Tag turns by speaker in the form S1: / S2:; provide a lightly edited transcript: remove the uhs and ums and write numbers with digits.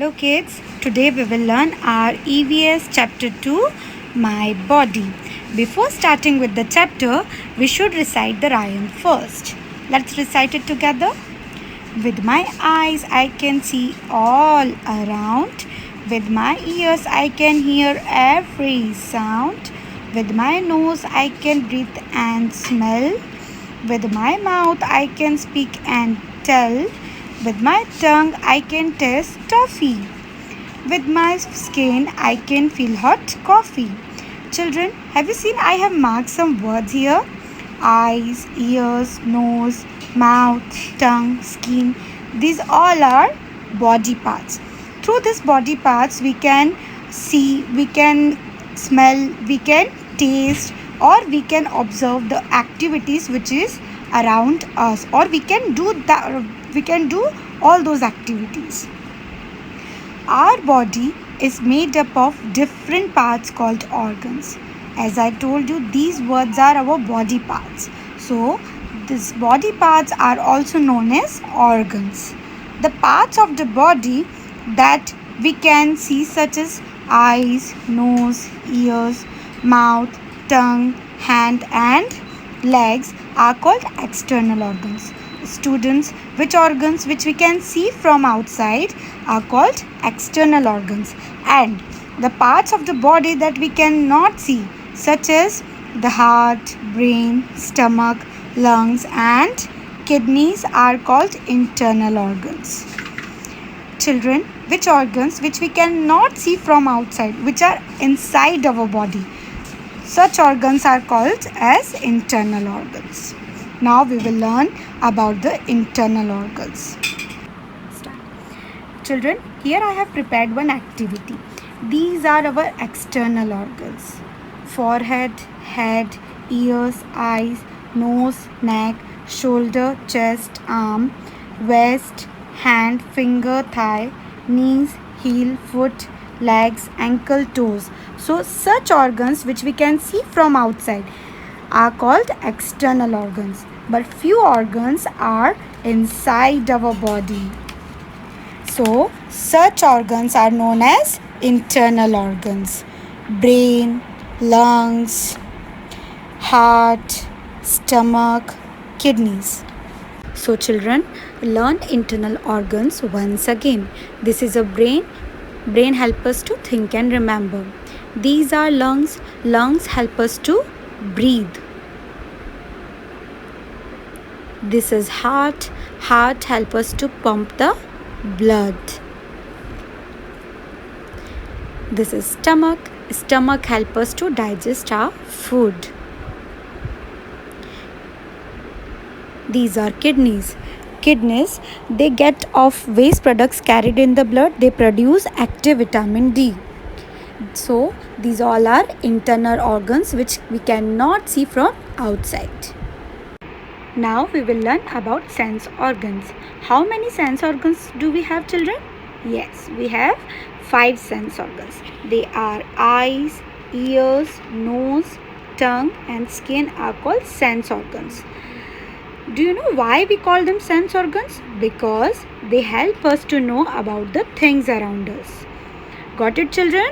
S1: Hello kids, today we will learn our EVS chapter 2, My Body. Before starting with the chapter, we should recite the rhyme first. Let's recite it together. With my eyes I can see all around. With my ears I can hear every sound. With my nose I can breathe and smell. With my mouth I can speak and tell. With my tongue I can taste toffee. With my skin I can feel hot coffee. Children, have you seen I have marked some words here? Eyes, ears, nose, mouth, tongue, skin. These all are body parts. Through these body parts we can see, we can smell, we can taste, or we can observe the activities which is around us, or we can do all those activities. Our body is made up of different parts called organs. As I told you, these words are our body parts. So these body parts are also known as organs. The parts of the body that we can see, such as eyes, nose, ears, mouth, tongue, hand and legs, are called external organs. Students, which organs which we can see from outside are called external organs, and the parts of the body that we cannot see, such as the heart, brain, stomach, lungs and kidneys, are called internal organs. Children, which organs which we cannot see from outside, which are inside our body, such organs are called as internal organs. Now we will learn about the internal organs. Children, here I have prepared one activity. These are our external organs: forehead, head, ears, eyes, nose, neck, shoulder, chest, arm, waist, hand, finger, thigh, knees, heel, foot, legs, ankle, toes. So such organs which we can see from outside are called external organs, but few organs are inside our body. So such organs are known as internal organs: brain, lungs, heart, stomach, kidneys. So children, learn internal organs once again. This is a brain. Brain helps us to think and remember. These are lungs. Lungs help us to breathe. This is heart. Heart helps us to pump the blood. This is stomach. Stomach helps us to digest our food. These are kidneys. Kidneys, they get off waste products carried in the blood. They produce active vitamin D. So these all are internal organs which we cannot see from outside. Now we will learn about sense organs. How many sense organs do we have, children? Yes, we have 5 sense organs. They are eyes, ears, nose, tongue and skin are called sense organs. Do you know why we call them sense organs? Because they help us to know about the things around us. Got it, children?